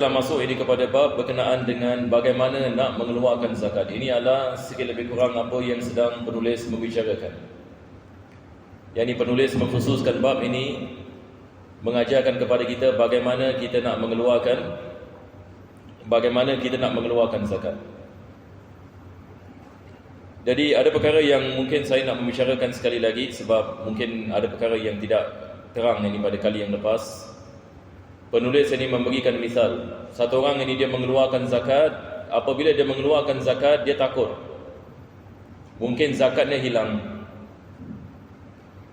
Kita masuk ini kepada bab berkenaan dengan bagaimana nak mengeluarkan zakat. Ini adalah sikit lebih kurang apa yang sedang penulis membicarakan. Yang ini penulis mengkhususkan bab ini mengajarkan kepada kita bagaimana kita nak mengeluarkan zakat. Jadi ada perkara yang mungkin saya nak membicarakan sekali lagi sebab mungkin ada perkara yang tidak terang ini pada kali yang lepas. Penulis ini memberikan misal. Satu orang ini dia mengeluarkan zakat. Apabila dia mengeluarkan zakat, dia takut mungkin zakatnya hilang.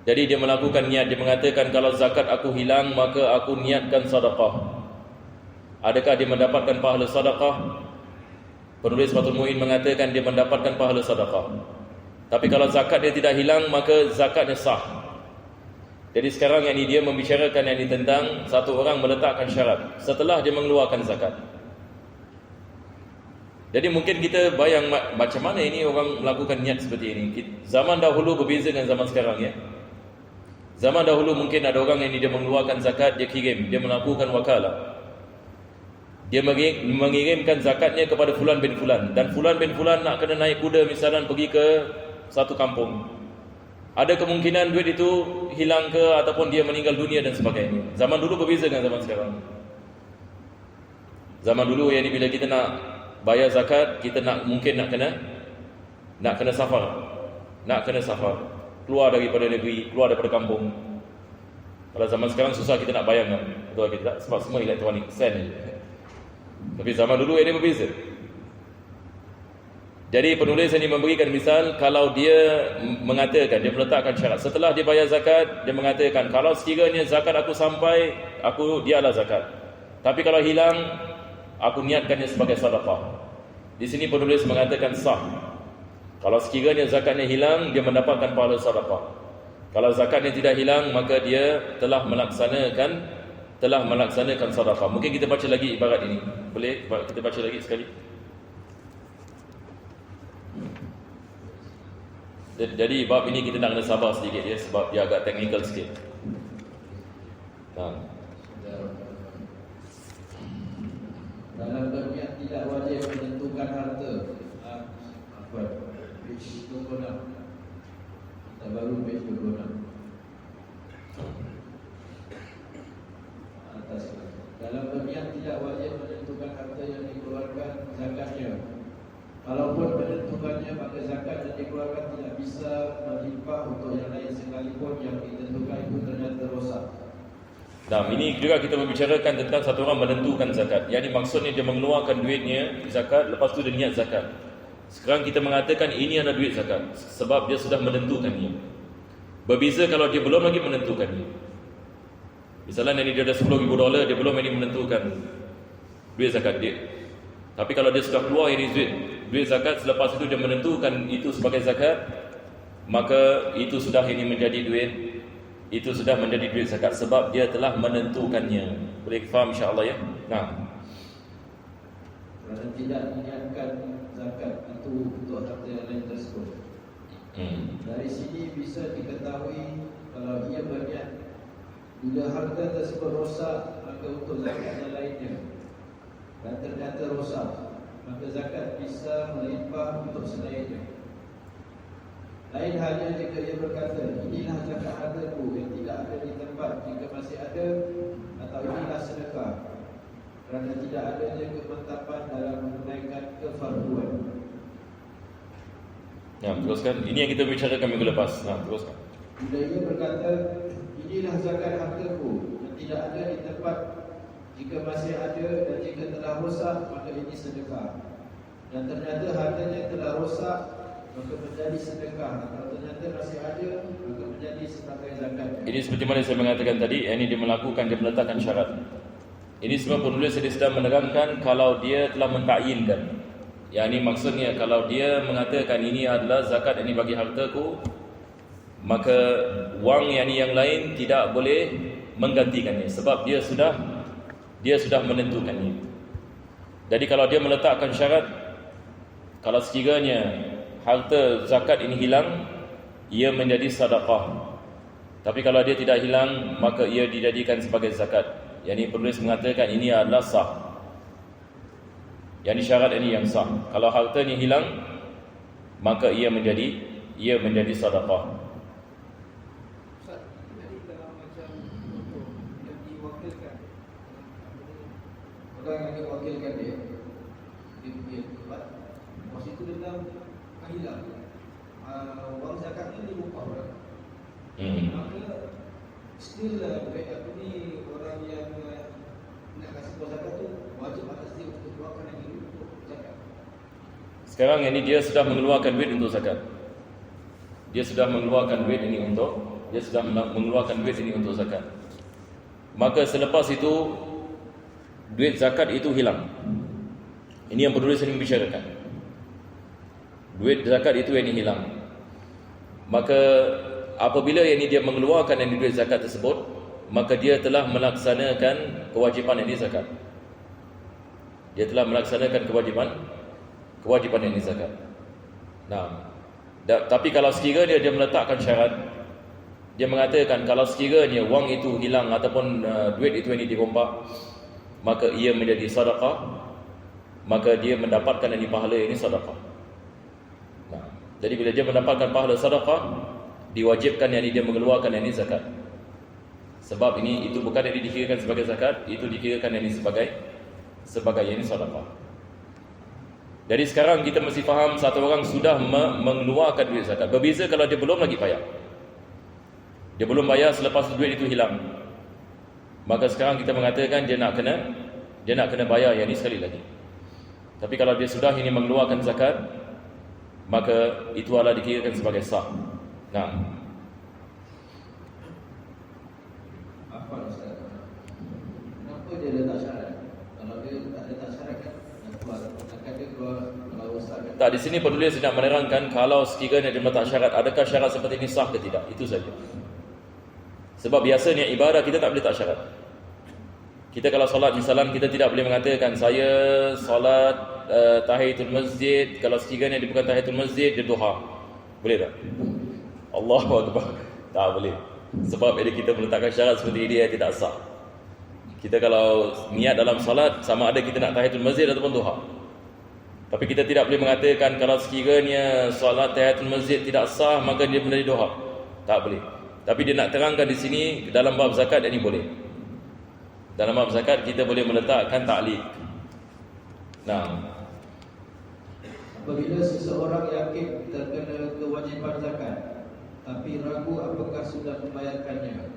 Jadi dia melakukan niat. Dia mengatakan kalau zakat aku hilang, maka aku niatkan sedekah. Adakah dia mendapatkan pahala sedekah? Penulis Fathul Mu'in mengatakan dia mendapatkan pahala sedekah. Tapi kalau zakat dia tidak hilang, maka zakatnya sah. Jadi sekarang yang ini dia membicarakan yang ini tentang satu orang meletakkan syarat setelah dia mengeluarkan zakat. Jadi mungkin kita bayang macam mana ini orang melakukan niat seperti ini. Zaman dahulu berbeza dengan zaman sekarang ya. Zaman dahulu mungkin ada orang yang ini dia mengeluarkan zakat, dia kirim, dia melakukan wakalah. Dia mengirimkan zakatnya kepada fulan bin fulan, dan fulan bin fulan nak kena naik kuda misalnya pergi ke satu kampung. Ada kemungkinan duit itu hilang ke ataupun dia meninggal dunia dan sebagainya. Zaman dulu berbeza dengan zaman sekarang. Zaman dulu yang bila kita nak bayar zakat, kita mungkin nak kena safar. Keluar daripada negeri, keluar daripada kampung. Kalau zaman sekarang susah kita nak bayangkan. Betul kita sebab semua elektronik, sen je. Tapi zaman dulu ini berbeza. Jadi penulis ini memberikan misal, kalau dia mengatakan, dia meletakkan syarat setelah dia bayar zakat, dia mengatakan kalau sekiranya zakat aku sampai, dia adalah zakat. Tapi kalau hilang, aku niatkannya sebagai sedekah. Di sini penulis mengatakan sah. Kalau sekiranya zakatnya hilang, dia mendapatkan pahala sedekah. Kalau zakatnya tidak hilang, maka dia telah melaksanakan sedekah. Mungkin kita baca lagi ibarat ini. Boleh kita baca lagi sekali? Jadi bab ini kita nak kena sabar sedikit ya, sebab dia agak teknikal sikit. Dalam berniat tidak wajib menentukan harta. Page 26. Kita baru page 26. Atas. Dalam berniat tidak wajib menentukan harta yang dikeluarkan zakatnya. Kalaupun menentukannya, maka zakat yang dikeluarkan tidak bisa melimpah untuk yang lain sekalipun yang ditentukan itu ternyata rosak. Nah, ini juga kita membicarakan tentang satu orang menentukan zakat. Yang ini maksudnya dia mengeluarkan duitnya zakat, lepas tu dia niat zakat. Sekarang kita mengatakan ini adalah duit zakat sebab dia sudah menentukannya. Berbeza kalau dia belum lagi menentukannya. Misalnya ini dia ada $10,000, dia belum lagi menentukan duit zakat dia. Tapi kalau dia sudah keluar ini duit zakat, selepas itu dia menentukan itu sebagai zakat, maka itu sudah menjadi duit zakat sebab dia telah menentukannya. Boleh faham insya-Allah ya? Nah. Kerana tidak niatkan zakat itu untuk harta yang lain tersebut. Dari sini bisa diketahui kalau ia berniat bila harta tersebut rosak, maka untuk zakat yang lainnya, dan ternyata rosak, maka zakat bisa melimpah untuk selainnya. Lain halnya jika ia berkata, inilah zakat hartaku yang tidak ada di tempat jika masih ada, atau inilah sedekah, kerana tidak adanya kemantapan dalam menunaikan kefarduan. Ya, teruskan. Ini yang kita bicarakan minggu lepas. Nah, teruskan. Bila ia berkata, inilah zakat hartaku yang tidak ada di tempat jika masih ada, dan jika telah rosak, maka ini sedekah. Dan ternyata hartanya telah rosak, maka menjadi sedekah. Kalau ternyata masih ada, maka menjadi sebagai zakat. Ini seperti mana saya mengatakan tadi, ini dia meletakkan syarat. Ini semua penulis sedang menerangkan kalau dia telah mentakyinkan. Yang ini maksudnya kalau dia mengatakan ini adalah zakat ini bagi hartaku, maka wang yang lain tidak boleh menggantikannya sebab dia sudah menentukannya. Jadi kalau dia meletakkan syarat, kalau sekiranya harta zakat ini hilang, ia menjadi sedekah. Tapi kalau dia tidak hilang, maka ia dijadikan sebagai zakat. Yang ini penulis mengatakan ini adalah sah. Yang syarat ini yang sah. Kalau hartanya hilang, maka ia menjadi sedekah. Ustaz, jadi kalau macam contoh yang diwakilkan, Orang yang diwakilkan dia pergi tempat, pos itu dia hilang. Wang zakat ni dibuka orang. Maka still baik aku ni orang yang nak kasih wang zakat tu wajib atas dia untuk keluarkan lagi untuk zakat. Sekarang ini dia sudah mengeluarkan duit untuk zakat. Dia sudah mengeluarkan duit ini untuk zakat. Maka selepas itu duit zakat itu hilang. Ini yang penulis ini membicarakan. Duit zakat itu yang hilang. Maka apabila ini dia mengeluarkan ini duit zakat tersebut, maka dia telah melaksanakan kewajipan ini zakat. Dia telah melaksanakan kewajipan ini zakat. Nah, tapi kalau sekiranya dia meletakkan syarat, dia mengatakan kalau sekiranya wang itu hilang ataupun duit itu ini dirompak, maka ia menjadi sedekah, maka dia mendapatkan ini pahala ini sedekah. Nah, jadi bila dia mendapatkan pahala sedekah, diwajibkan yang ini dia mengeluarkan yang ini zakat. Sebab ini itu bukan yang dikirakan sebagai zakat, itu dikirakan yang ini sebagai yang ini sedekah. Jadi sekarang kita mesti faham satu orang sudah mengeluarkan duit zakat. Berbeza kalau dia belum lagi bayar. Dia belum bayar selepas duit itu hilang. Maka sekarang kita mengatakan dia nak kena bayar yang ini sekali lagi. Tapi kalau dia sudah ini mengeluarkan zakat, maka itu adalah dikirakan sebagai sah. Nah, Apa Ustaz? Kenapa dia letak syarat? Kalau dia tak letak syarat kan akan dia keluar kalau Ustaz kan. tak, di sini penulis tidak menerangkan kalau sekiranya dia meletak syarat, adakah syarat seperti ini sah ke tidak. Itu saja. Sebab biasanya ibadah kita tak boleh letak syarat. Kita kalau solat misalnya kita tidak boleh mengatakan saya solat tahiyatul masjid, kalau sekiranya dia bukan tahiyatul masjid, dia duha. Boleh tak? Allahu Akbar. Tak boleh. Sebab bila kita meletakkan syarat seperti ini, dia tidak sah. Kita kalau niat dalam solat, sama ada kita nak tahiyatul masjid ataupun duha. Tapi kita tidak boleh mengatakan kalau sekiranya solat tahiyatul masjid tidak sah, maka dia menjadi duha. Tak boleh. Tapi dia nak terangkan di sini dalam bab zakat ini boleh. Dalam bab zakat kita boleh meletakkan ta'liq. Nah, Apabila seseorang yakin terkena kewajipan zakat, tapi ragu apakah sudah membayarkannya,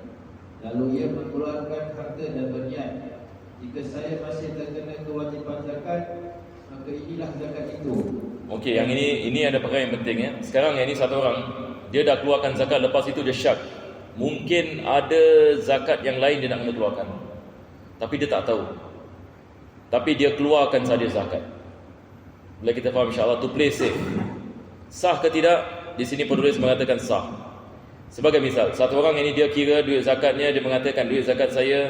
lalu ia mengeluarkan harta dan berniat, jika saya masih terkena kewajipan zakat, maka inilah zakat itu. okey, yang ini ada perkara yang penting ya. Sekarang yang ini satu orang dia dah keluarkan zakat, lepas itu dia syak. Mungkin ada zakat yang lain dia nak kena keluarkan. Tapi dia tak tahu. Tapi dia keluarkan saja zakat. Bila kita faham insya-Allah to play safe. Sah ke tidak? Di sini penulis mengatakan sah. Sebagai misal, satu orang ini dia kira duit zakatnya, dia mengatakan duit zakat saya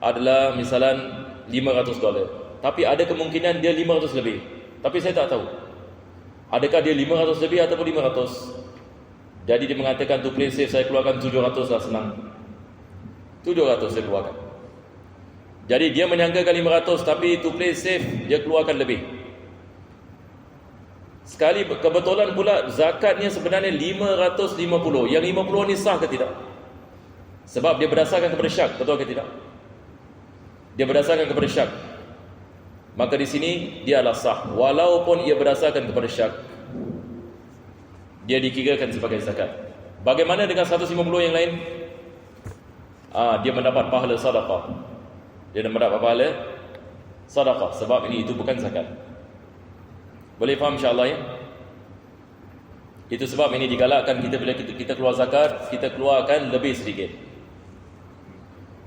adalah misalan $500. Tapi ada kemungkinan dia 500 lebih. Tapi saya tak tahu. Adakah dia 500 lebih ataupun 500? Jadi dia mengatakan to play safe saya keluarkan 700 lah, senang. 700 saya keluarkan. Jadi dia menyangkakan 500, tapi to play safe dia keluarkan lebih. Sekali kebetulan pula zakatnya sebenarnya 550. Yang 50 ni sah ke tidak? Sebab dia berdasarkan kepada syak, betul ke tidak? Dia berdasarkan kepada syak. Maka di sini dia adalah sah walaupun ia berdasarkan kepada syak. Dia dikirakan sebagai zakat. Bagaimana dengan 150 yang lain? Dia mendapat pahala sedekah. Dia mendapat pahala sedekah sebab ini itu bukan zakat. Boleh faham insya-Allah ya? Itu sebab ini digalakkan kita bila kita keluar zakat, kita keluarkan lebih sedikit.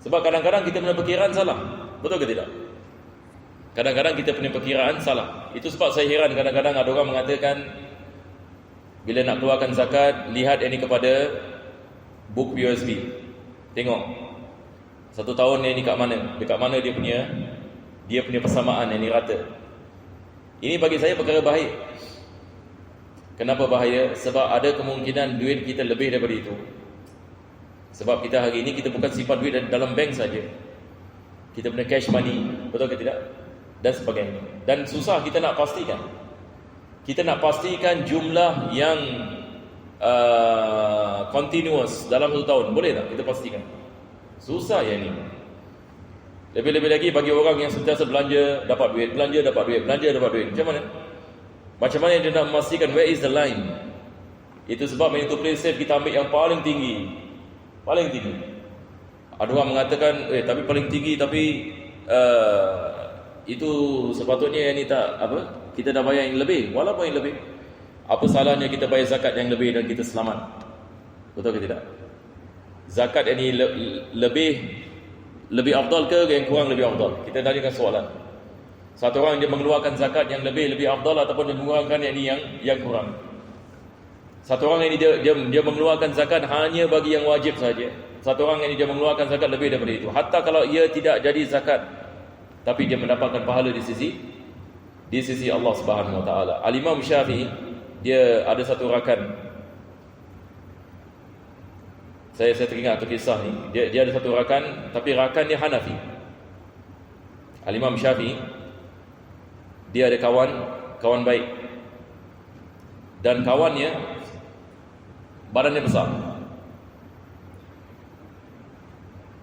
Sebab kadang-kadang kita punya perkiraan salah. Betul ke tidak? Kadang-kadang kita punya perkiraan salah. Itu sebab saya heran kadang-kadang ada orang mengatakan bila nak keluarkan zakat, lihat ini kepada book USB. Tengok. 1 tahun ini kat mana? Dekat mana dia punya persamaan yang ini rata. Ini bagi saya perkara bahaya. Kenapa bahaya? Sebab ada kemungkinan duit kita lebih daripada itu. Sebab kita hari ini kita bukan simpan duit dalam bank saja. Kita punya cash money, betul ke tidak? dan sebagainya. Dan susah kita nak pastikan. Kita nak pastikan jumlah yang continuous dalam 1 tahun. Boleh tak kita pastikan? Susah yang ni. Lebih-lebih lagi bagi orang yang sentiasa belanja dapat duit, belanja dapat duit, belanja dapat duit. Macam mana? Macam mana dia nak memastikan where is the line? Itu sebab when to play safe kita ambil yang paling tinggi. Paling tinggi. Ada orang mengatakan, tapi paling tinggi tapi itu sepatutnya yang ni tak apa? Kita dah bayar yang lebih. Walaupun yang lebih, apa salahnya kita bayar zakat yang lebih dan kita selamat? Betul ke tidak? Zakat yang ni lebih afdal ke yang kurang lebih afdal? Kita tanyakan soalan. Satu orang dia mengeluarkan zakat yang lebih afdal ataupun dia mengeluarkan yang ni yang kurang. Satu orang ini dia mengeluarkan zakat hanya bagi yang wajib saja. Satu orang ini dia mengeluarkan zakat lebih daripada itu. Hatta kalau ia tidak jadi zakat, tapi dia mendapatkan pahala di sisi Allah Subhanahu Wa Taala. Al-Imam Syafi'i dia ada satu rakan. Saya teringat tu kisah ni. Dia ada satu rakan, tapi rakan dia Hanafi. Al-Imam Syafi'i dia ada kawan baik. Dan kawannya badannya besar.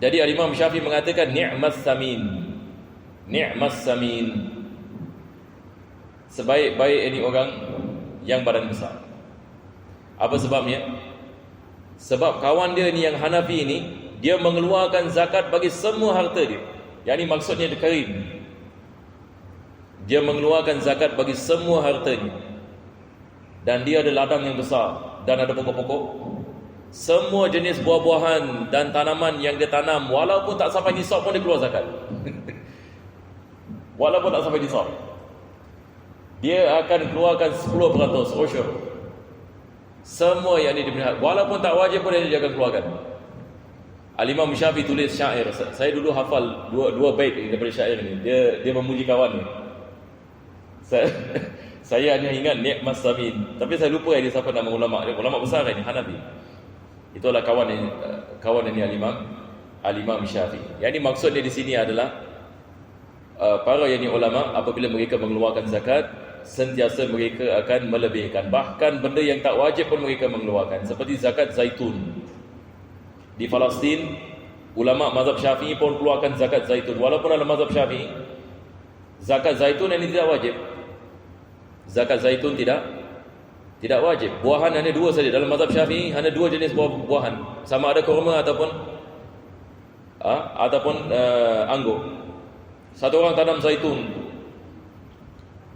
Jadi Al-Imam Syafi'i mengatakan ni'mas samin. Sebaik-baik ini orang yang badan besar. Apa sebabnya? Sebab kawan dia ni yang Hanafi ni, dia mengeluarkan zakat bagi semua harta dia. Yang ni maksudnya dia karim. Dia mengeluarkan zakat bagi semua hartanya. Dan dia ada ladang yang besar dan ada pokok-pokok. Semua jenis buah-buahan dan tanaman yang dia tanam, walaupun tak sampai nisab pun dia keluar zakat. Walaupun tak sampai nisab, dia akan keluarkan 10% usyur. Semua yang dia melihat, walaupun tak wajib pun dia akan keluarkan. Al-Imam Syafi'i tulis syair. Saya dulu hafal dua bait daripada syair ni. Dia memuji kawan ni. Saya hanya ingat ni'mas samin, tapi saya lupa dia siapa nama ulama dia. Ulama besar ni Hanafi. Itulah kawan ini Al-Imam Syafi'i. Yang ini maksudnya di sini adalah para yang ulama apabila mereka mengeluarkan zakat, sentiasa mereka akan melebihkan. Bahkan benda yang tak wajib pun mereka mengeluarkan. Seperti zakat zaitun. Di Palestin, ulama mazhab Syafi'i pun keluarkan zakat zaitun. Walaupun dalam mazhab Syafi'i, zakat zaitun ini tidak wajib. Zakat zaitun tidak wajib. Buahan hanya 2 saja. Dalam mazhab Syafi'i hanya 2 jenis buahan. Sama ada kurma ataupun anggur. Satu orang tanam zaitun,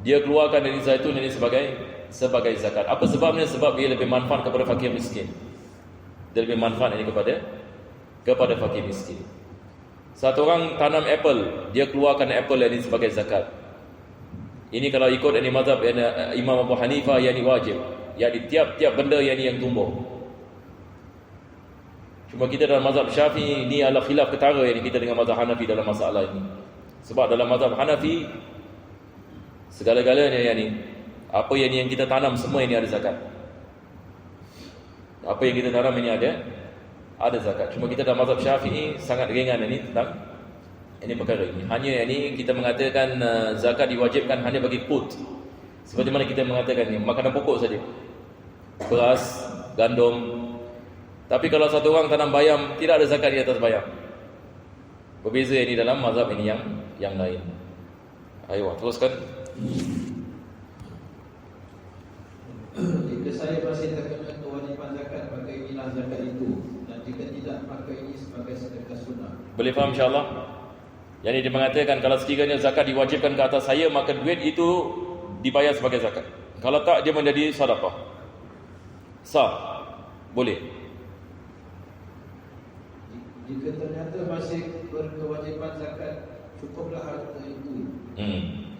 dia keluarkan dari zaitun ini sebagai zakat. Apa sebabnya? Sebab dia lebih manfaat kepada fakir miskin. Dia lebih manfaat ini kepada fakir miskin. Satu orang tanam apple, dia keluarkan apple ini sebagai zakat. Ini kalau ikut ini mazhab Imam Abu Hanifah, yang ini wajib. Yang di tiap-tiap benda yang tumbuh. Cuma kita dalam mazhab Syafi'i ini adalah khilaf ketara yang kita dengan mazhab Hanafi dalam masalah ini. Sebab dalam mazhab Hanafi segala-galanya yang ni, apa yang kita tanam semua ini ada zakat. Apa yang kita tanam ini ada zakat. Cuma kita dalam mazhab Syafi'i sangat ringan ini tentang ini perkara ini. Hanya ini kita mengatakan zakat diwajibkan hanya bagi qut. Seperti mana kita mengatakan ni, makanan pokok saja. Beras, gandum. Tapi kalau satu orang tanam bayam, tidak ada zakat di atas bayam. Berbeza ini dalam mazhab ini yang lain. Ayo, teruskan. Jika saya masih terkena kewajipan zakat, maka inilah zakat itu. Dan jika tidak, maka ini sebagai sedekah sunnah. Boleh faham insyaAllah? Yang ini dia mengatakan, kalau sekiranya zakat diwajibkan ke atas saya, maka duit itu dibayar sebagai zakat. Kalau tak, dia menjadi sedekah. Sah? Boleh. Jika ternyata masih berkewajipan zakat, cukuplah harta itu.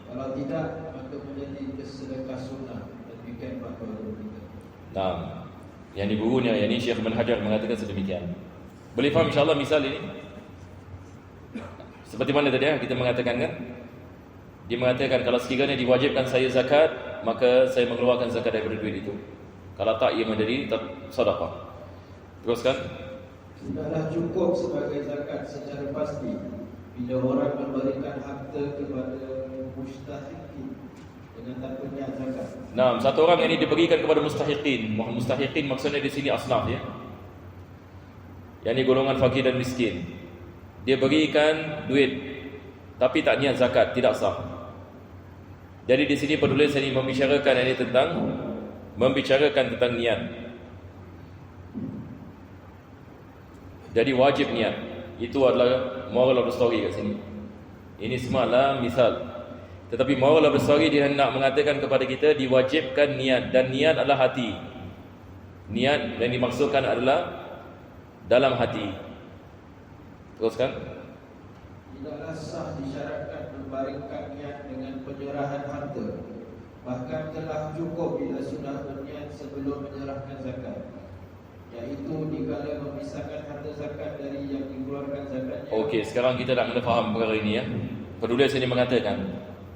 Kalau tidak, maka menjadi sedekah sunnah. Demikian fatwa kita. Nah, yang di bukunya, yang ini Syekh Ibn Hajar mengatakan sedemikian. Boleh faham insyaAllah misal ini? Seperti mana tadi kita mengatakan kan? Dia mengatakan kalau sekiranya diwajibkan saya zakat, maka saya mengeluarkan zakat daripada duit itu. Kalau tak, ia menjadi sedekah. Teruskan. Sudahlah cukup sebagai zakat secara pasti bila orang memberikan harta kepada Nah, satu orang ini diberikan kepada mustahiqin. Mustahiqin maksudnya di sini asnaf ya. Yang ini golongan fakir dan miskin. Dia berikan duit tapi tak niat zakat, tidak sah. Jadi di sini penulis ini membicarakan tentang niat. Jadi wajib niat. Itu adalah moral of the story kat sini. Ini semua adalah misal. Tetapi moral of the story dia nak mengatakan kepada kita diwajibkan niat, dan niat adalah hati. Niat yang dimaksudkan adalah dalam hati. Teruskan. Tidaklah sah disyaratkan membaringkan niat dengan penyerahan harta. Bahkan telah cukup bila sudah berniat sebelum menyerahkan zakat, iaitu dikala memisahkan harta zakat dari yang dikeluarkan zakatnya. Okey, sekarang kita nak kena faham perkara ini ya. Penulis ini mengatakan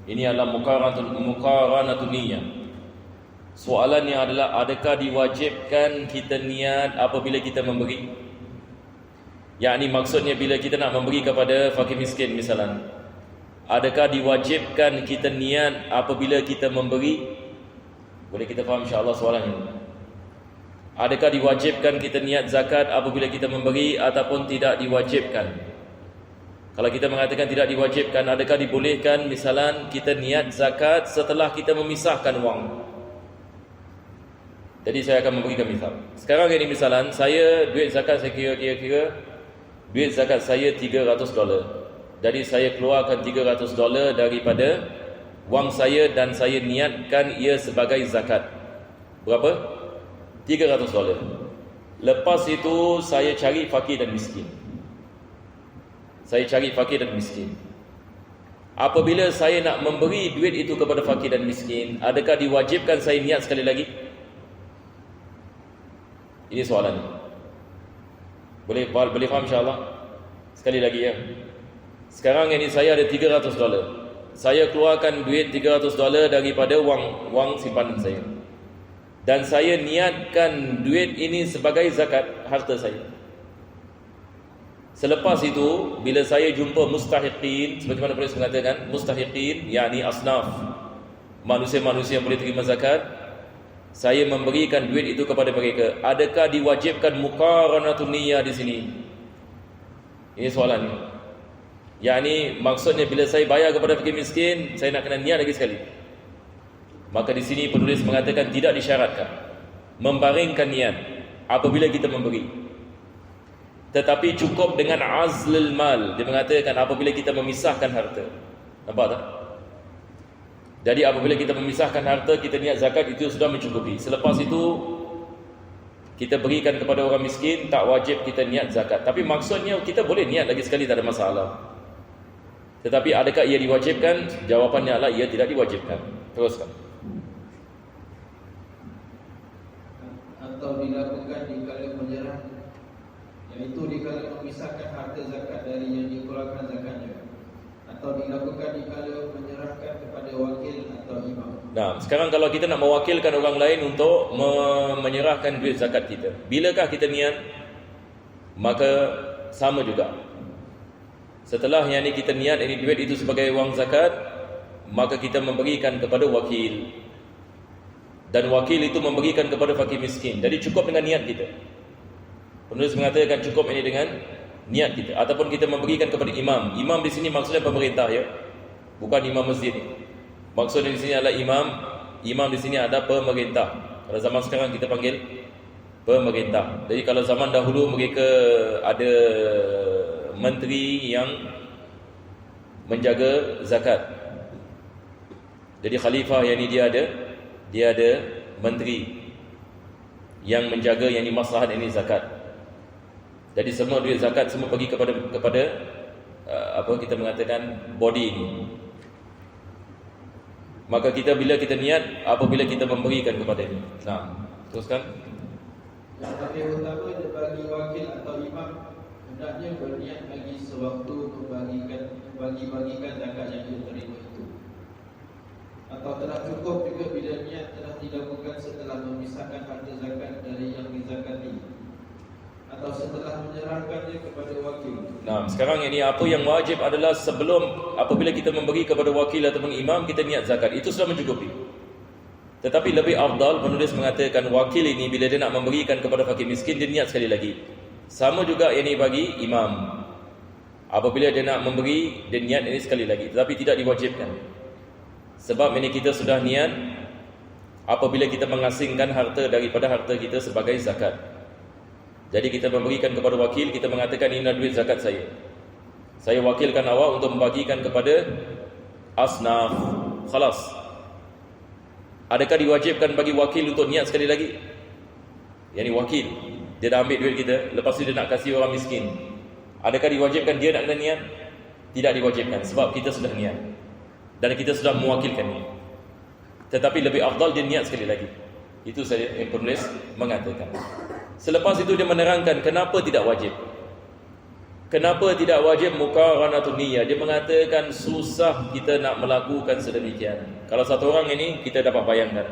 ini adalah muqaranatun niyyah. Soalannya adalah, adakah diwajibkan kita niat apabila kita memberi? Yakni maksudnya bila kita nak memberi kepada fakir miskin misalnya, adakah diwajibkan kita niat apabila kita memberi? Boleh kita faham insya-Allah soalan ini. Adakah diwajibkan kita niat zakat apabila kita memberi ataupun tidak diwajibkan? Kalau kita mengatakan tidak diwajibkan, adakah dibolehkan misalan kita niat zakat setelah kita memisahkan wang? Jadi saya akan memberikan misal. Sekarang ini misalan saya duit zakat saya kira duit zakat saya $300. Jadi saya keluarkan $300 daripada wang saya dan saya niatkan ia sebagai zakat. Berapa? $300. Lepas itu saya cari fakir dan miskin. Apabila saya nak memberi duit itu kepada fakir dan miskin, adakah diwajibkan saya niat sekali lagi? Ini soalan. Boleh faham insya-Allah? Sekali lagi ya. Sekarang ini saya ada $300. Saya keluarkan duit $300 daripada wang simpanan saya. Dan saya niatkan duit ini sebagai zakat harta saya. Selepas itu, bila saya jumpa mustahiqin, sebagaimana penulis mengatakan, mustahiqin, yakni asnaf, manusia-manusia yang boleh terima zakat, saya memberikan duit itu kepada mereka. Adakah diwajibkan muqaranatun niyyah di sini? Ini soalannya. Yakni maksudnya bila saya bayar kepada fakir miskin, saya nak kena niat lagi sekali. Maka di sini penulis mengatakan tidak disyaratkan membaringkan niat apabila kita memberi. Tetapi cukup dengan azlul mal. Dia mengatakan apabila kita memisahkan harta. Nampak tak? Jadi apabila kita memisahkan harta, kita niat zakat, itu sudah mencukupi. Selepas itu kita berikan kepada orang miskin, tak wajib kita niat zakat. Tapi maksudnya kita boleh niat lagi sekali, tak ada masalah. Tetapi adakah ia diwajibkan? Jawapannya adalah ia tidak diwajibkan. Teruskan. Atau dilakukan dikala menyerah, iaitu dikala memisahkan harta zakat dari yang dikeluarkan zakatnya, atau dilakukan dikala menyerahkan kepada wakil atau imam. Nah, sekarang kalau kita nak mewakilkan orang lain untuk menyerahkan duit zakat kita, bilakah kita niat? Maka sama juga. Setelah yang ini kita niat ini duit itu sebagai wang zakat, maka kita memberikan kepada wakil, dan wakil itu memberikan kepada fakir miskin. Jadi cukup dengan niat kita. Penulis mengatakan cukup ini dengan niat kita. Ataupun kita memberikan kepada imam. Imam di sini maksudnya pemerintah ya, bukan imam masjid. Maksudnya di sini adalah imam. Imam di sini ada pemerintah. Pada zaman sekarang kita panggil pemerintah. Jadi kalau zaman dahulu mereka ada menteri yang menjaga zakat. Jadi khalifah yang ini dia ada menteri yang menjaga yang ini maslahat ini zakat. Jadi semua duit zakat semua pergi kepada apa kita mengatakan body ini. Maka kita bila kita niat apabila kita memberikan kepada ini. Nah, teruskan. Yang paling utama bagi wakil atau imam hendaknya berniat bagi sewaktu membagi-bagikan zakat yang dia terima itu. Atau telah cukup juga bila niat telah dilakukan setelah memisahkan harta zakat dari yang dizakati, atau setelah menyerahkannya kepada wakil. Nah, sekarang ini apa yang wajib adalah sebelum apabila kita memberi kepada wakil ataupun imam kita niat zakat. Itu sudah mencukupi. Tetapi lebih afdal, penulis mengatakan wakil ini bila dia nak memberikan kepada fakir miskin, dia niat sekali lagi. Sama juga ini bagi imam. Apabila dia nak memberi, dia niat ini sekali lagi, tetapi tidak diwajibkan. Sebab ini kita sudah niat apabila kita mengasingkan harta daripada harta kita sebagai zakat. Jadi kita memberikan kepada wakil, kita mengatakan ini duit zakat saya. Saya wakilkan awak untuk membagikan kepada asnaf. Khalas. Adakah diwajibkan bagi wakil untuk niat sekali lagi? Yang ni wakil, dia dah ambil duit kita, lepas tu dia nak kasih orang miskin. Adakah diwajibkan dia nak kena niat? Tidak diwajibkan, sebab kita sudah niat dan kita sudah mewakilkannya. Tetapi lebih afdal dia niat sekali lagi. Itu saya yang penulis mengatakan. Selepas itu dia menerangkan kenapa tidak wajib. Kenapa tidak wajib muqaranatun niyyah? Dia mengatakan susah kita nak melakukan sedemikian. Kalau satu orang ini kita dapat bayangkan.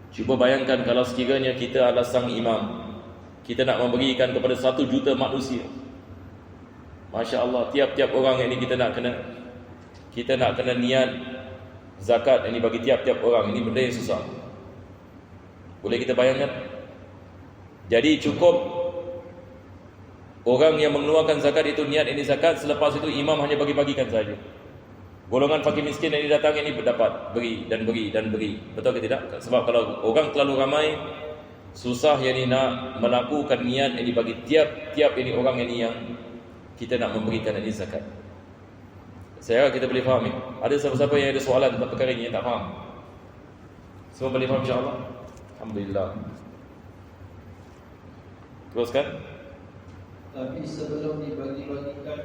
Cuba bayangkan kalau sekiranya kita adalah sang imam. Kita nak memberikan kepada 1 juta manusia. Masya Allah, tiap-tiap orang ini kita nak kena niat zakat ini bagi tiap-tiap orang. Ini benda yang susah. Boleh kita bayangkan? Jadi cukup orang yang mengeluarkan zakat itu niat ini zakat, selepas itu imam hanya bagi-bagikan saja. Golongan fakir miskin yang datang ini dapat beri dan beri dan beri. Betul ke tidak? Sebab kalau orang terlalu ramai, susah yang ini nak melakukan niat ini bagi tiap-tiap ini orang ini yang kita nak memberikan ini zakat. Saya harap kita boleh faham. Ada siapa-siapa yang ada soalan tentang perkara ini yang tak faham? Semua boleh faham insya-Allah? Alhamdulillah. Teruskan. Tapi sebelum dibagi-bagikan,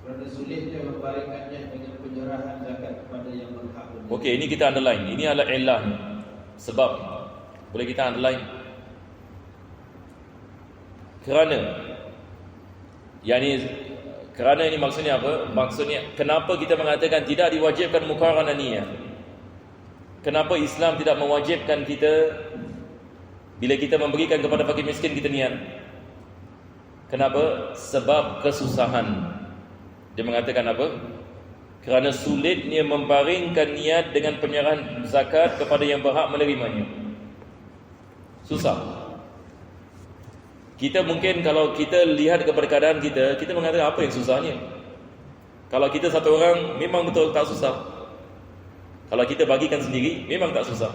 kerana sulitnya membaringkannya dengan penyerahan zakat kepada yang berhak. Okey, ini kita underline. Ini adalah illah. Sebab boleh kita underline. Kerana ini maksudnya apa? Maksudnya kenapa kita mengatakan tidak diwajibkan muqaranah niyyah? Kenapa Islam tidak mewajibkan kita bila kita memberikan kepada fakir miskin kita niat? Kenapa? Sebab kesusahan. Dia mengatakan apa? Kerana sulitnya membaringkan niat dengan penyerahan zakat kepada yang berhak menerimanya. Susah. Kita mungkin kalau kita lihat kepada keadaan kita mengatakan apa yang susahnya? Kalau kita satu orang, memang betul tak susah. Kalau kita bagikan sendiri, memang tak susah.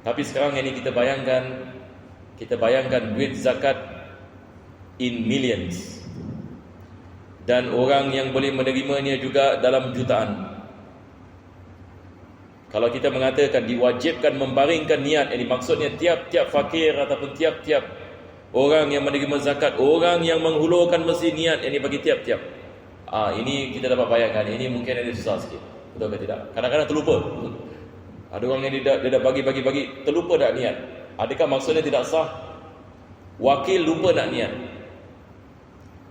Tapi sekarang ini kita bayangkan duit zakat in millions. Dan orang yang boleh menerimanya juga dalam jutaan. Kalau kita mengatakan diwajibkan membaringkan niat, ini maksudnya tiap-tiap fakir ataupun tiap-tiap orang yang menerima zakat, orang yang menghulurkan mesti niat ini bagi tiap-tiap. Ini kita dapat bayangkan, ini mungkin ada susah sikit. Betul ke tidak? Kadang-kadang terlupa. Ada orang yang dia dah bagi-bagi, terlupa tak niat. Adakah maksudnya tidak sah? Wakil lupa nak niat.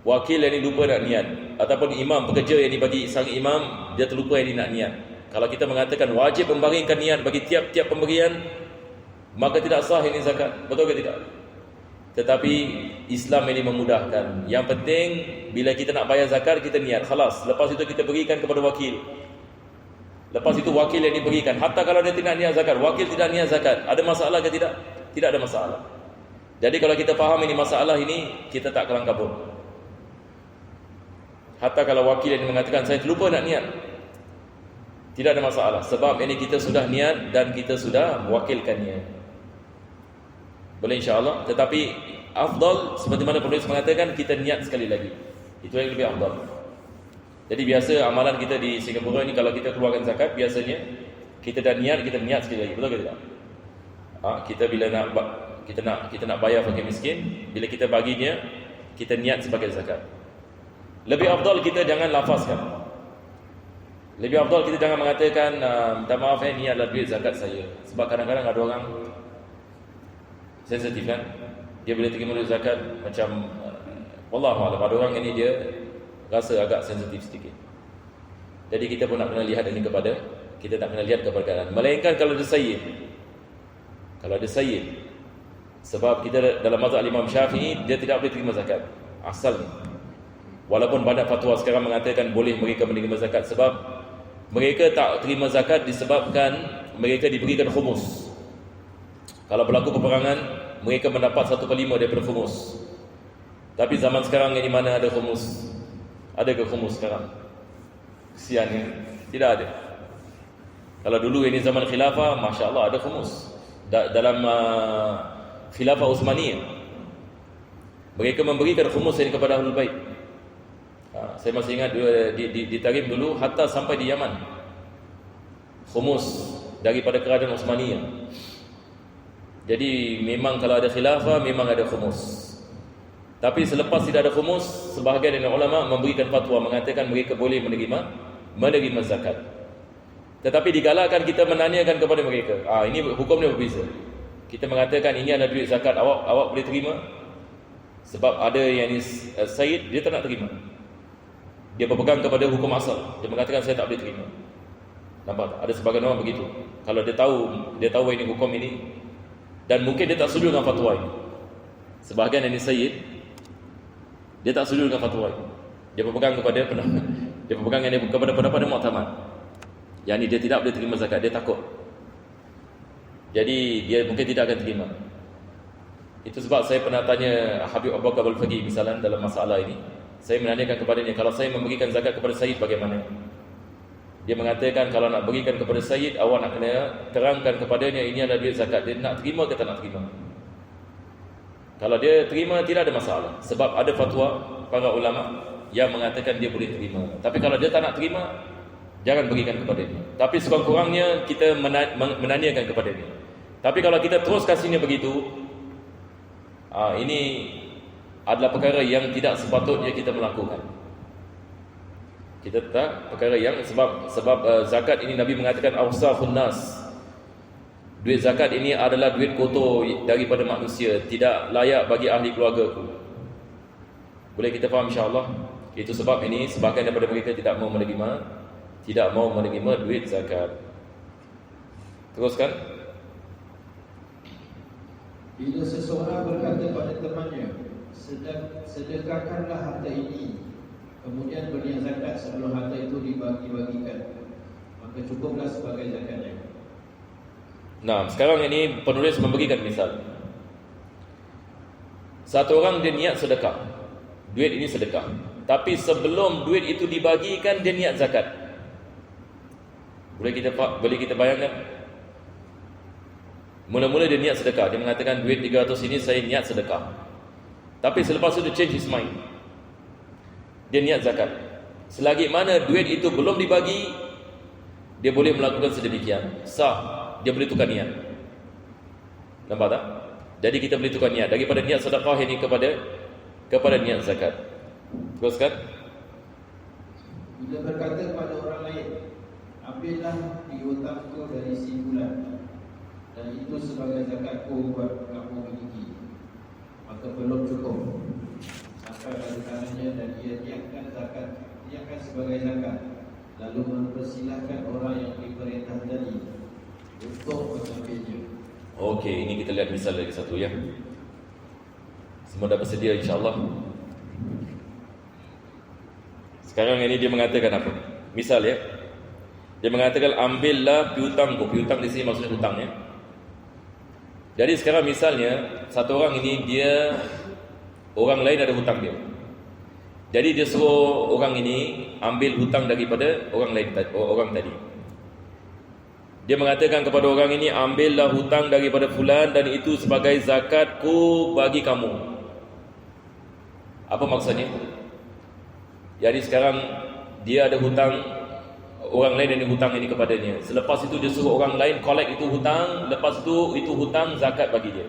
Wakil yang ni lupa nak niat. Ataupun imam, pekerja yang dibagi sang imam, dia terlupa yang dia nak niat. Kalau kita mengatakan wajib membaringkan niat bagi tiap-tiap pemberian, maka tidak sah ini zakat. Betul ke tidak? Tetapi Islam ini memudahkan. Yang penting bila kita nak bayar zakat, kita niat. Khalas. Lepas itu kita berikan kepada wakil. Lepas itu wakil yang diberikan. Hatta kalau dia tidak niat zakat, wakil tidak niat zakat, ada masalah ke tidak? Tidak ada masalah. Jadi kalau kita faham ini masalah ini, kita tak kelang kabut. Hatta kalau wakil yang mengatakan saya terlupa nak niat, tidak ada masalah. Sebab ini kita sudah niat dan kita sudah mewakilkannya. Boleh insya-Allah. Tetapi afdal seperti mana penulis mengatakan, kita niat sekali lagi. Itu yang lebih afdal. Jadi biasa amalan kita di Singapura ni, kalau kita keluarkan zakat, biasanya kita dah niat, kita niat sekali lagi. Betul ke tidak? Kita bila kita nak bayar fakir miskin, bila kita baginya, kita niat sebagai zakat. Lebih afdal kita jangan lafazkan. Lebih afdal kita jangan mengatakan minta maaf ini adalah duit zakat saya. Sebab kadang-kadang ada orang sensitif kan, dia bila terima duit zakat macam wallahu a'lam, ada orang ini dia rasa agak sensitif sedikit. Jadi kita pun nak kena lihat ini kepada, kita tak kena lihat kepada keadaan. Melainkan kalau ada sayyid. Kalau ada sayyid. Sebab kita dalam mazhab Imam Syafi'i, dia tidak boleh terima zakat asalnya. Walaupun banyak fatwa sekarang mengatakan boleh mereka menerima zakat, sebab Mereka tak terima zakat disebabkan mereka diberikan khumus. Kalau berlaku peperangan, mereka mendapat 1/5 daripada khumus. Tapi zaman sekarang ini mana ada khumus? Ada ke khumus sekarang? Kesian ya? Tidak ada. Kalau dulu ini zaman khilafah, Masya Allah ada khumus. Dalam khilafah Uthmaniyah, mereka memberikan khumus ini kepada Ahlul Bait. Saya masih ingat di Tarim dulu, hatta sampai di Yaman, khumus daripada kerajaan Uthmaniyah. Jadi memang kalau ada khilafah, memang ada khumus. Tapi selepas tidak ada khumus, sebahagian dari ulama memberikan fatwa, mengatakan mereka boleh menerima zakat. Tetapi digalakkan kita menanyakan kepada mereka. Ini hukumnya berbeza. Kita mengatakan ini ada duit zakat, awak boleh terima? Sebab ada yang ni Said, dia tak nak terima. Dia berpegang kepada hukum asal. Dia mengatakan saya tak boleh terima. Nampak tak? Ada sebagian orang begitu. Kalau dia tahu ini hukum ini, dan mungkin dia tak setuju dengan fatwa ini. Sebahagian yang ni Said, dia tak setuju dengan fatwa ini. Dia berpegang kepada pendapat Mu'tamad. Yang ni dia tidak boleh terima zakat, dia takut. Jadi dia mungkin tidak akan terima. Itu sebab saya pernah tanya Habib Abu Bakar Al-Faqih misalnya dalam masalah ini. Saya menanyakan kepadanya, kalau saya memberikan zakat kepada Sayyid bagaimana? Dia mengatakan kalau nak berikan kepada Sayyid, awak nak kena terangkan kepadanya ini adalah duit zakat. Dia nak terima ke tak nak terima? Kalau dia terima, tidak ada masalah. Sebab ada fatwa para ulama yang mengatakan dia boleh terima. Tapi kalau dia tak nak terima, jangan berikan kepada dia. Tapi sekurang-kurangnya kita menanyakan kepada dia. Tapi kalau kita terus kasihnya begitu, ini adalah perkara yang tidak sepatutnya kita melakukan. Kita tak perkara yang sebab zakat ini Nabi mengatakan awsafun nas. Duit zakat ini adalah duit kotor daripada manusia, tidak layak bagi ahli keluargaku. Boleh kita faham insya-Allah? Itu sebab ini sebahagian daripada mereka tidak mau menerima duit zakat. Teruskan. Bila seseorang berkata pada temannya, sedekahkanlah harta ini, kemudian berniat zakat sebelum harta itu dibagi-bagikan, maka cukuplah sebagai zakatnya. Nah, sekarang ini penulis memberikan misal. Satu orang dia niat sedekah. Duit ini sedekah. Tapi sebelum duit itu dibagikan, dia niat zakat. Boleh kita bayangkan? Mula-mula dia niat sedekah. Dia mengatakan duit 300 ini saya niat sedekah. Tapi selepas itu dia change his mind. Dia niat zakat. Selagi mana duit itu belum dibagi, dia boleh melakukan sedemikian. Sah. Dia boleh tukar niat. Nampak tak? Jadi kita boleh tukar niat daripada niat sedekah ini kepada niat zakat. Teruskan. Bila berkata kepada orang lain, ambillah piutangku dari si fulan, dan itu sebagai zakatku buat kamu miliki, maka belum cukup sampai pada tangannya dan ia niatkan sebagai zakat, lalu mempersilahkan orang yang diperintah tadi untuk mengambilnya. Okey, ini kita lihat misal lagi satu ya. Semua dah bersedia insya-Allah. Sekarang ini dia mengatakan apa? Misal ya. Dia mengatakan ambillah piutangku. Piutang di sini maksudnya hutang ya. Jadi sekarang misalnya satu orang ini dia orang lain ada hutang dia. Jadi dia suruh orang ini ambil hutang daripada orang tadi. Dia mengatakan kepada orang ini, ambillah hutang daripada fulan dan itu sebagai zakatku bagi kamu. Apa maksudnya? Jadi sekarang dia ada hutang, orang lain yang hutang ini kepadanya. Selepas itu dia suruh orang lain collect itu hutang, lepas itu hutang zakat bagi dia.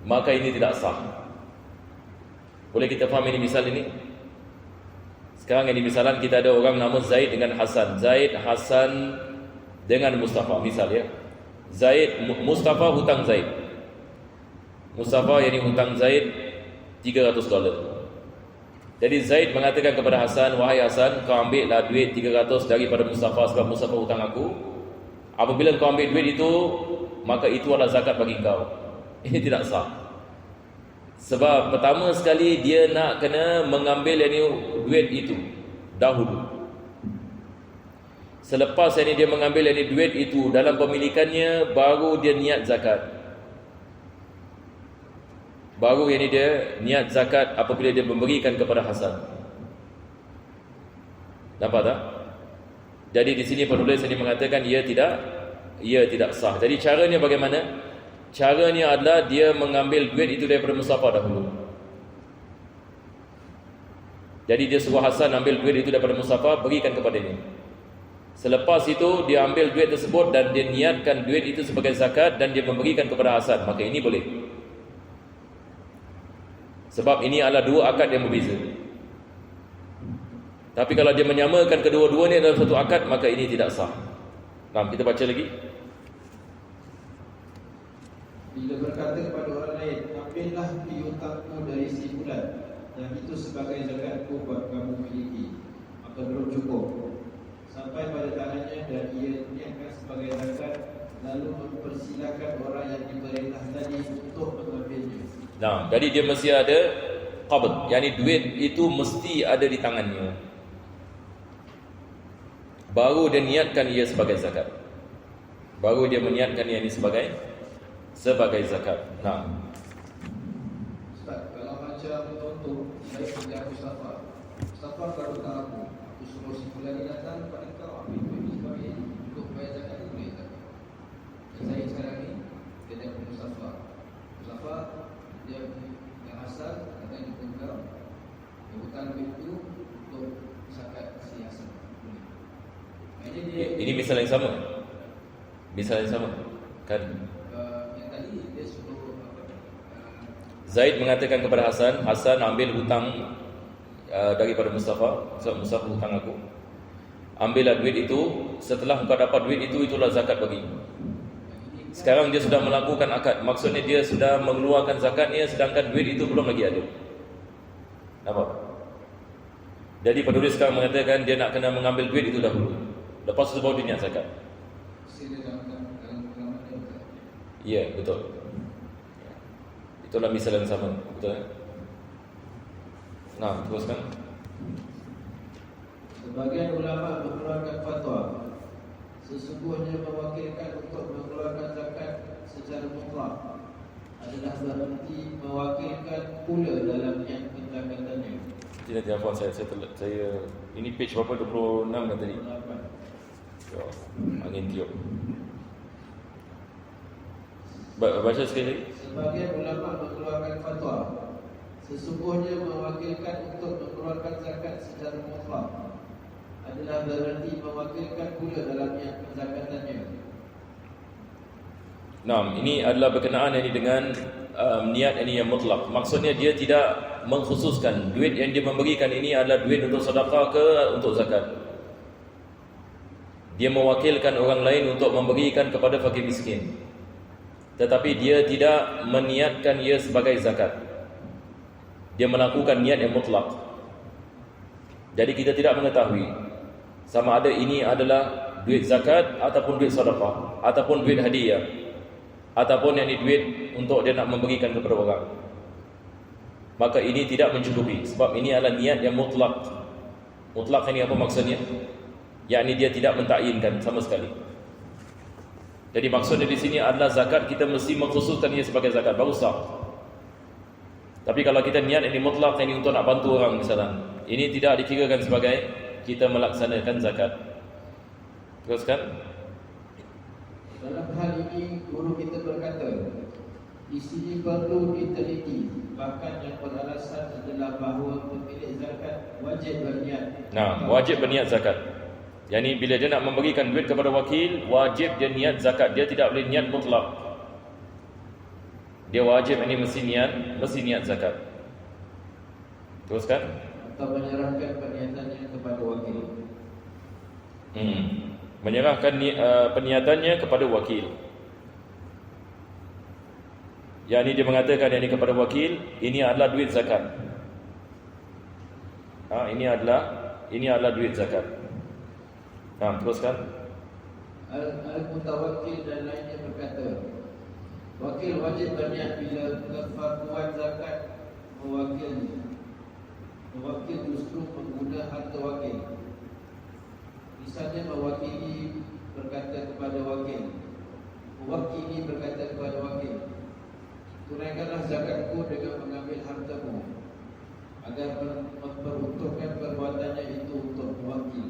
Maka ini tidak sah. Boleh kita faham ini misal ini? Sekarang ini misalan kita ada orang nama Zaid dengan Hasan. Zaid, Hasan dengan Mustafa misal ya. Mustafa hutang Zaid. Mustafa yang hutang Zaid $300. Jadi Zaid mengatakan kepada Hasan, wahai Hasan, kau ambillah duit 300 daripada Mustafa sebab Mustafa hutang aku. Apabila kau ambil duit itu, maka itu adalah zakat bagi kau. Ini tidak sah. Sebab pertama sekali dia nak kena mengambil duit itu dahulu. Selepas yang dia mengambil yang duit itu dalam pemilikannya, baru dia niat zakat. Baru yang dia niat zakat apabila dia memberikan kepada Hasan. Nampak tak? Jadi di sini penulis ini mengatakan ia tidak sah. Jadi caranya bagaimana? Caranya adalah dia mengambil duit itu daripada Mustafa dahulu. Jadi dia suruh Hasan ambil duit itu daripada Mustafa, berikan kepadanya. Selepas itu dia ambil duit tersebut dan dia niatkan duit itu sebagai zakat dan dia memberikan kepada Hasan, maka ini boleh. Sebab ini adalah dua akad yang berbeza. Tapi kalau dia menyamakan kedua-duanya dalam satu akad, maka ini tidak sah. Nah, kita baca lagi. Bila berkata kepada orang lain, ambillah piutangmu dari si fulan, dan itu sebagai zakatku buat kamu miliki, maka belum cukup. Sampai pada tangannya dan ia niatkan sebagai zakat, lalu mempersilakan orang yang diperintah tadi untuk mengambilnya. Nah, jadi dia mesti ada qabd, yakni duit itu mesti ada di tangannya. Baru dia niatkan ia sebagai zakat. Baru dia meniatkan ia ini sebagai zakat. Nah, Ustaz, kalau macam contoh, saya kerja Mustafa kalau tak aku suruh si fulan ni datang pada kau ambil duit ni sebagai untuk bayar zakat tu boleh tak? Dan saya sekarang ni kerja Mustafa dia yang asal kata jumpa kau, dia hutang duit tu untuk zakat si asal. ini misal yang sama. Misal yang sama. Kan Yang tadi dia suruh Zaid mengatakan kepada Hasan, Hasan ambil hutang daripada Mustafa, Mustafa hutang aku. Ambillah duit itu, setelah engkau dapat duit itu, itulah zakat bagi. Sekarang dia sudah melakukan akad, maksudnya dia sudah mengeluarkan zakatnya, sedangkan duit itu belum lagi ada. Nampak? Jadi penulis sekarang mengatakan dia nak kena mengambil duit itu dahulu, lepas itu baru dia niat zakat. Ya, betul. Itulah misal yang sama, betul. Nah, teruskan. Sebagian ulama mengeluarkan fatwa, sesungguhnya mewakilkan untuk mengeluarkan zakat secara mutlak adalah berarti mewakilkan pula dalam niat penzakatannya. Nanti apa saya ini page berapa, 26 kan tadi? 28. Ya, angin tiup. Baca sekali lagi. Sebagian ulama mengeluarkan fatwa, sesungguhnya mewakilkan untuk mengeluarkan zakat secara mutlak adalah berarti mewakilkan pula dalam niat penzakatannya. Nah, ini adalah berkenaan ini dengan niat ini yang mutlak. Maksudnya dia tidak mengkhususkan duit yang dia memberikan ini adalah duit untuk sedekah ke untuk zakat. Dia mewakilkan orang lain untuk memberikan kepada fakir miskin, tetapi dia tidak meniatkan ia sebagai zakat. Dia melakukan niat yang mutlak. Jadi kita tidak mengetahui sama ada ini adalah duit zakat ataupun duit sedekah ataupun duit hadiah ataupun yang ini duit untuk dia nak memberikan kepada orang. Maka ini tidak mencukupi, sebab ini adalah niat yang mutlak. Mutlak ini apa maksudnya? Yakni dia tidak mentakyinkan sama sekali. Jadi maksudnya di sini adalah zakat kita mesti mengkhususkan ia sebagai zakat baru sah. Tapi kalau kita niat ini mutlak, ini untuk nak bantu orang misalnya, ini tidak dikirakan sebagai kita melaksanakan zakat. Teruskan. Dalam hal ini guru kita berkata, di sini perlu diteliti, bahkan yang beralasan adalah bahawa pemilik zakat wajib berniat. Nah, wajib berniat zakat. Yani bila dia nak memberikan duit kepada wakil, wajib dia niat zakat. Dia tidak boleh niat mutlak. Dia wajib ini mesti niat zakat. Teruskan. Atau menyerahkan perniatannya kepada wakil. Menyerahkan perniatannya kepada wakil. Yang ini dia mengatakan yang ini kepada wakil, ini adalah duit zakat. Ini adalah duit zakat. Teruskan. Al-Mutawakkil dan lainnya berkata, wakil wajib berniat bila kefarduan zakat mewakil justru pengguna harta wakil. Misalnya mewakili berkata kepada wakil, mewakili berkata kepada wakil, tunaikanlah zakatku dengan mengambil hartamu agar memperuntukkan perbuatannya itu untuk mewakil.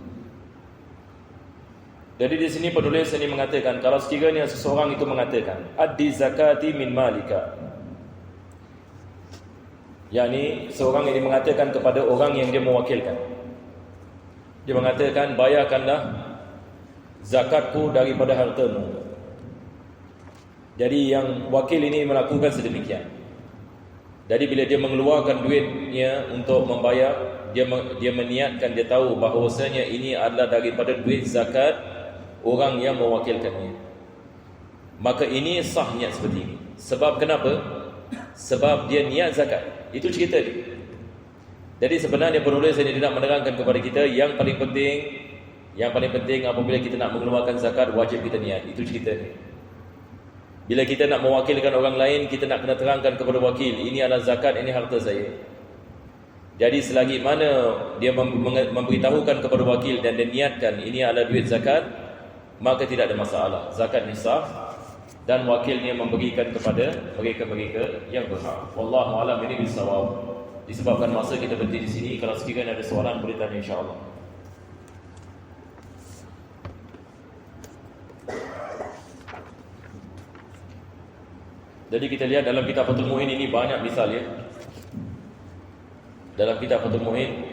Jadi di sini penulis ini mengatakan, kalau sekiranya seseorang itu mengatakan addi zakati min malika, yakni seorang ini mengatakan kepada orang yang dia mewakilkan, dia mengatakan bayarkanlah zakatku daripada hartamu. Jadi yang wakil ini melakukan sedemikian. Jadi bila dia mengeluarkan duitnya untuk membayar, dia meniatkan, dia tahu bahawasanya ini adalah daripada duit zakat orang yang mewakilkannya. Maka ini sah niat seperti ini. Sebab kenapa? Sebab dia niat zakat. Itu cerita dia. Jadi sebenarnya penulis ini nak menerangkan kepada kita yang paling penting apabila kita nak mengeluarkan zakat, wajib kita niat. Itu cerita dia. Bila kita nak mewakilkan orang lain, kita nak kena terangkan kepada wakil, ini adalah zakat, ini harta saya. Jadi selagi mana dia memberitahukan kepada wakil dan dia niatkan ini adalah duit zakat, maka tidak ada masalah. Zakat ni sah dan wakilnya memberikan kepada mereka-mereka yang berhak. Wallahu a'lam bishawab. Disebabkan masa kita berhenti di sini, kalau sekiranya ada soalan boleh tanya insya-Allah. Jadi kita lihat dalam kitab Fathul Muin ini banyak misal ya. Dalam kitab Fathul Muin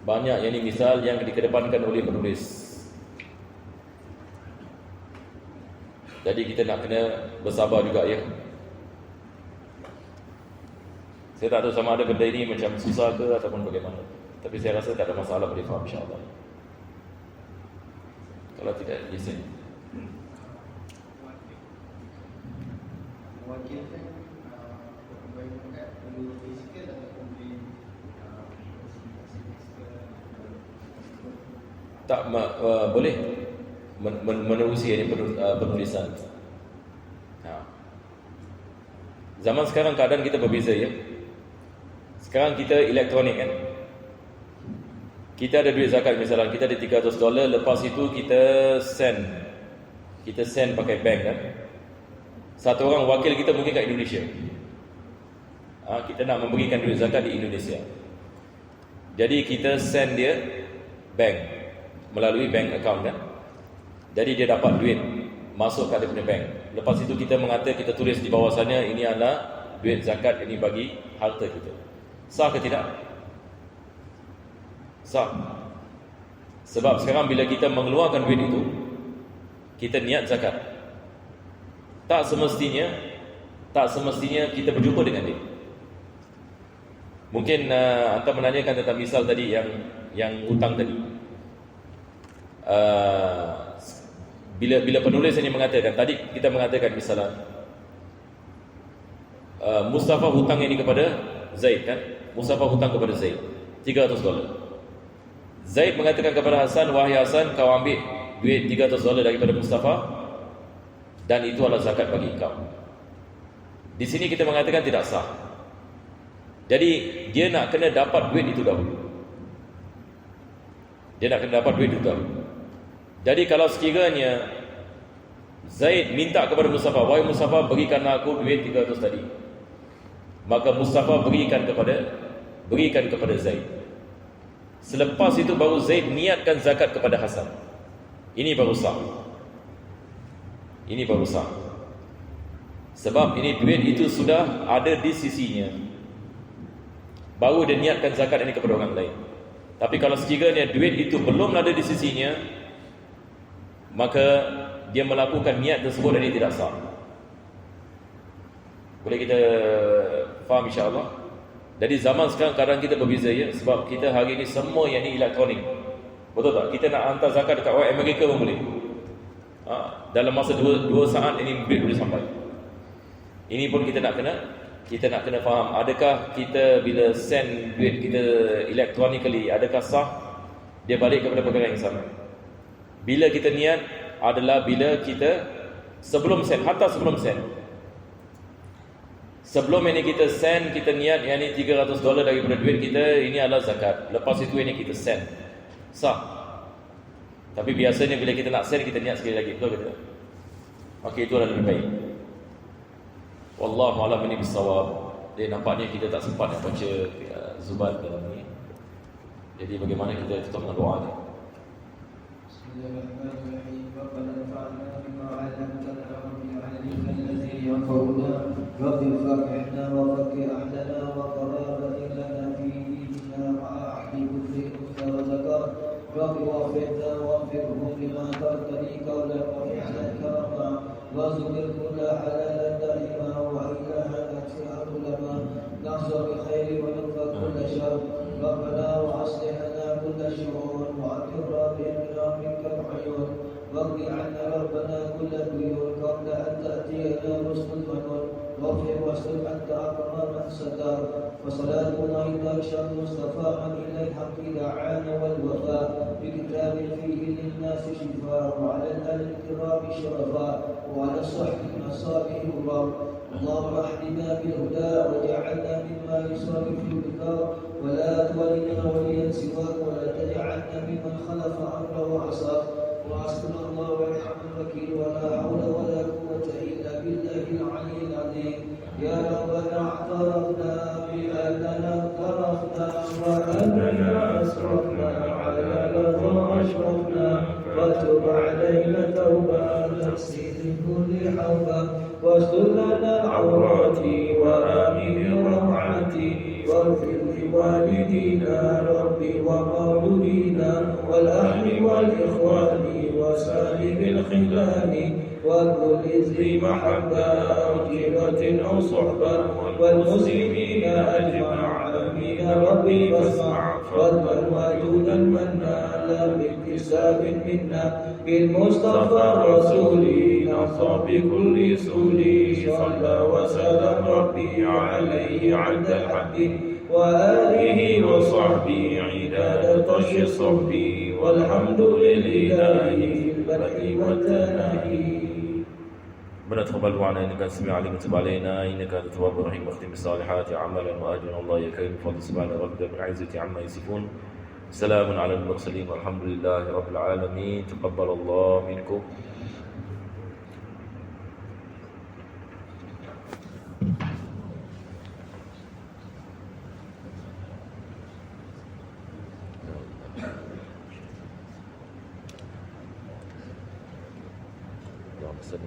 banyak yang ini misal yang dikedepankan oleh penulis. Jadi kita nak kena bersabar juga ya. Saya tak tahu sama ada benda ini macam susah ke ataupun bagaimana. Tapi saya rasa tak ada masalah boleh faham insya-Allah. Kalau tidak, listen. Wakil kan perlu fizikal ataupun Tak boleh menerusi ini penulisan. Zaman sekarang keadaan kita berbeza ya. Sekarang kita elektronik kan. Kita ada duit zakat misalnya, kita ada $300, lepas itu kita send pakai bank kan. Satu orang wakil kita mungkin kat Indonesia. Kita nak memberikan duit zakat di Indonesia. Jadi kita send dia bank melalui bank account kan. Jadi dia dapat duit masuk kat dia punya bank. Lepas itu kita mengata, kita tulis di bawahnya ini adalah duit zakat, ini bagi harta kita. Sah ke tidak? Sah. Sebab sekarang bila kita mengeluarkan duit itu, kita niat zakat. Tak semestinya kita berjumpa dengan dia. Mungkin anda menanyakan tentang misal tadi yang hutang tadi. Bila penulis ini mengatakan, tadi kita mengatakan misalnya Mustafa hutang ini kepada Zaid kan? Mustafa hutang kepada Zaid $300. Zaid mengatakan kepada Hasan, wahai Hasan, kau ambil duit $300 daripada Mustafa dan itu adalah zakat bagi kau. Di sini kita mengatakan tidak sah. Jadi dia nak kena dapat duit itu dahulu. Jadi kalau sekiranya Zaid minta kepada Mustafa, wahai Mustafa, berikanlah aku duit 300 tadi, maka Mustafa berikan kepada Zaid. Selepas itu baru Zaid niatkan zakat kepada Hasan. Ini baru sah. Sebab ini duit itu sudah ada di sisinya, baru dia niatkan zakat ini kepada orang lain. Tapi kalau sekiranya duit itu belum ada di sisinya, maka dia melakukan niat tersebut dan ini tidak sah. Boleh kita faham insya-Allah? Jadi zaman sekarang keadaan kita berbeza ya. Sebab kita hari ini semua yang ini elektronik. Betul tak? Kita nak hantar zakat dekat orang Amerika pun boleh. Dalam masa 2 saat ini duit boleh sampai. Ini pun kita nak kena faham, adakah kita bila send duit kita electronically, adakah sah dia balik kepada perkara yang sama? Bila kita niat adalah bila kita sebelum send, hatta sebelum send. Sebelum ini kita send, kita niat yang ini $300 daripada duit kita, ini adalah zakat. Lepas itu ini kita send. Sah. Tapi biasanya bila kita nak send, kita niat sekali lagi, betul ke tidak? Okey, itu adalah lebih baik. Wallahu a'lam ini bisawab. Dia nampaknya kita tak sempat nak baca Zubat dalam ni. Jadi bagaimana kita tutup dengan doa ni? Bismillahirrahmanirrahim. Rabbana anfa'na bima 'allamtana wa bi 'ilmika alladhi yanfa'una. Rabbi faqihna wa faqih ahlana wa qarabana lana fi dinina ma'a ahli kulli unsa wa zakar. Rabbi wafidna wa wafidhum lima tartani qawlan wa fi'lan karama. Wa zukir kulla halalan da'ima wa ilahan aksi'at ulama. Nahsur bi khairi wa nufad kulla syar. Rabbana wa aslih lana kulla syurur wa akirra bi'amna minka al-uyun. Waqdi 'anna rabbana kulla duyun qabla an ta'tiyana rusul manun. واغفر واستر أنت أكرم من ستر. وصلاة الله تغشى المصطفى من إلى الحق دعانا والوفاء بكتاب فيه للناس شفاء وعلى الآل الكرام شرفاء وعلى الصحب المصابيح الغر. اللهم اهدنا بالهدى وجعلنا مما يصرف الذكر ولا تولنا وليا سواك ولا تجعلنا ممن خلف أمره وعصاك. وحسبنا الله ونعم الوكيل ولا حول ولا قوة إلا بالله العلي العظيم. يا ربنا اعترفنا بأننا اقترفنا وأننا أسرفنا على لظى أشرفنا وتب علينا توبة تقصي من كل حوبة واستر لنا العورات وآمن الروعات واغفر لوالدينا ربي ومولودينا والأهل والإخوان وسالم الخلان وكل ذي محبة أو جيرة أو صحبة والمسلمين أجمعين يا ربي فاسمع فضلا وجودا منا لا باكتساب منا بالمصطفى الرسول نصر بكل سول صلى وسلم ربي عليه عند الحد وآله وصحبه عداد طش الصحب والحمد لله البدء والتناهي. ربنا تقبل معنا انك انت السميع العليم وتب علينا انك انت التواب الرحيم واختم بالصالحات عملا واجرا الله يا كريم بفضل سبحان ربك بالعزه عما يصفون. سلام على المرسلين والحمد لله رب العالمين. تقبل الله منكم. اللهم صل